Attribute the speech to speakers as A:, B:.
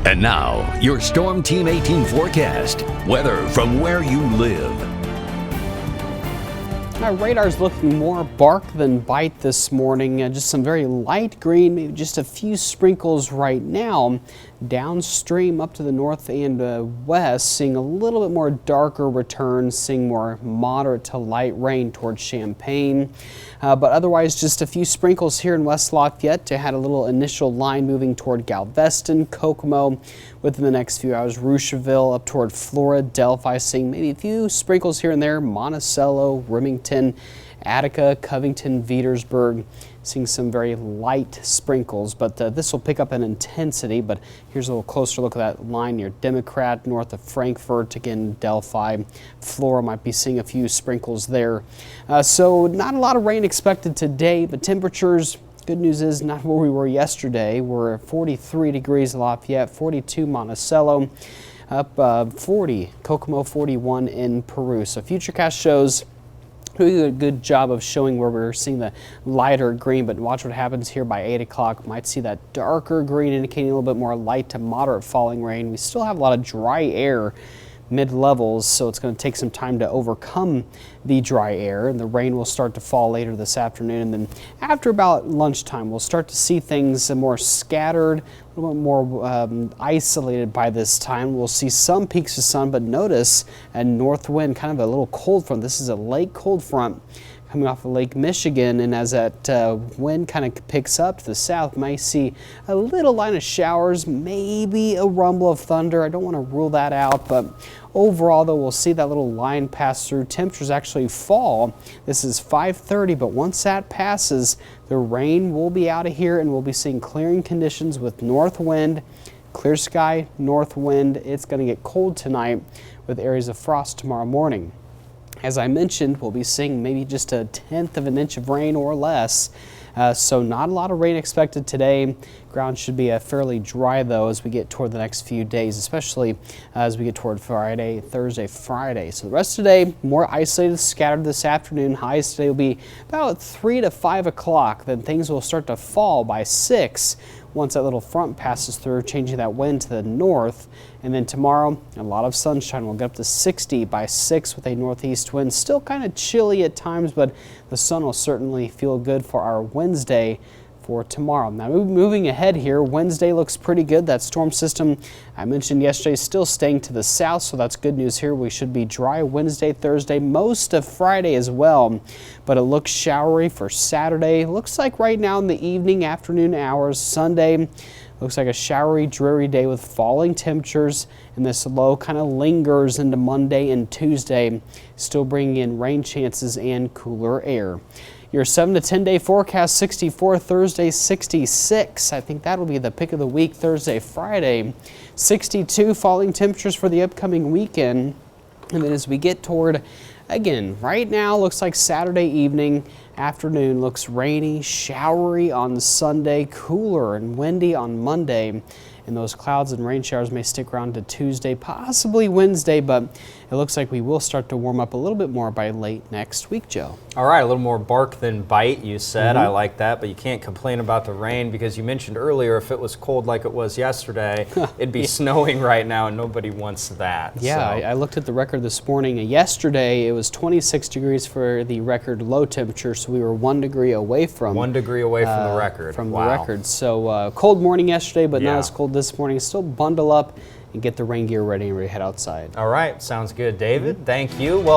A: And now, your Storm Team 18 forecast. Weather from where you live.
B: Our radar's looking more bark than bite this morning. Just some very light green, maybe just a few sprinkles right now. Downstream up to the north and west, seeing a little bit more darker returns, seeing more moderate to light rain towards Champaign. But otherwise, just a few sprinkles here in West Lafayette. Had a little initial line moving toward Galveston, Kokomo. Within the next few hours, Rushville up toward Flora, Delphi, seeing maybe a few sprinkles here and there. Monticello, Remington, Attica, Covington, Veedersburg, seeing some very light sprinkles, but this will pick up in intensity. But here's a little closer look at that line near Democrat, north of Frankfort. Again, Delphi, Flora might be seeing a few sprinkles there. So not a lot of rain expected today, but temperatures, good news is not where we were yesterday. We're at 43 degrees Lafayette, 42 Monticello, up 40, Kokomo 41 in Peru. So Futurecast shows doing a good job of showing where we're seeing the lighter green, but watch what happens here by 8 o'clock. Might see that darker green indicating a little bit more light to moderate falling rain. We still have a lot of dry air mid-levels, so it's going to take some time to overcome the dry air, and the rain will start to fall later this afternoon. And then after about lunchtime, we'll start to see things more scattered, a little bit more isolated by this time. We'll see some peaks of sun, but notice a north wind, kind of a little cold front. This is a lake cold front coming off of Lake Michigan, and as that wind kind of picks up to the south, might see a little line of showers, maybe a rumble of thunder. I don't want to rule that out, but overall, though, we'll see that little line pass through. Temperatures actually fall. This is 5:30, but once that passes, the rain will be out of here, and we'll be seeing clearing conditions with north wind, clear sky, north wind. It's going to get cold tonight with areas of frost tomorrow morning. As I mentioned, we'll be seeing maybe just a 1/10 of an inch of rain or less. So not a lot of rain expected today. Ground should be fairly dry, though, as we get toward the next few days, especially as we get toward Friday, Thursday, Friday. So the rest of the day, more isolated, scattered this afternoon. Highs today will be about 3 to 5 o'clock. Then things will start to fall by 6 once that little front passes through, changing that wind to the north. And then tomorrow, a lot of sunshine. We'll get up to 60 by 6 with a northeast wind. Still kind of chilly at times, but the sun will certainly feel good for our Wednesday for tomorrow. Now moving ahead here, Wednesday looks pretty good. That storm system I mentioned yesterday is still staying to the south, so that's good news here. We should be dry Wednesday, Thursday, most of Friday as well, but it looks showery for Saturday. Looks like right now in the evening, afternoon hours. Sunday looks like a showery, dreary day with falling temperatures, and this low kind of lingers into Monday and Tuesday, still bringing in rain chances and cooler air. Your 7 to 10 day forecast: 64 Thursday, 66. I think that'll be the pick of the week. Thursday, Friday, 62 falling temperatures for the upcoming weekend. And then as we get toward, again, right now looks like Saturday evening, afternoon looks rainy, showery on Sunday, cooler and windy on Monday. And those clouds and rain showers may stick around to Tuesday, possibly Wednesday, but it looks like we will start to warm up a little bit more by late next week, Joe.
C: All right, a little more bark than bite, you said. I like that, but you can't complain about the rain because you mentioned earlier if it was cold like it was yesterday, it'd be snowing right now, and nobody wants that.
B: Yeah,
C: so.
B: I looked at the record this morning. Yesterday, it was 26 degrees for the record low temperature, so we were 1 degree away from
C: 1 degree away from the record.
B: From the record. So cold morning yesterday, but not as cold this morning. Still bundle up and get the rain gear ready and head outside.
C: All right, sounds good, David. Thank you. Well.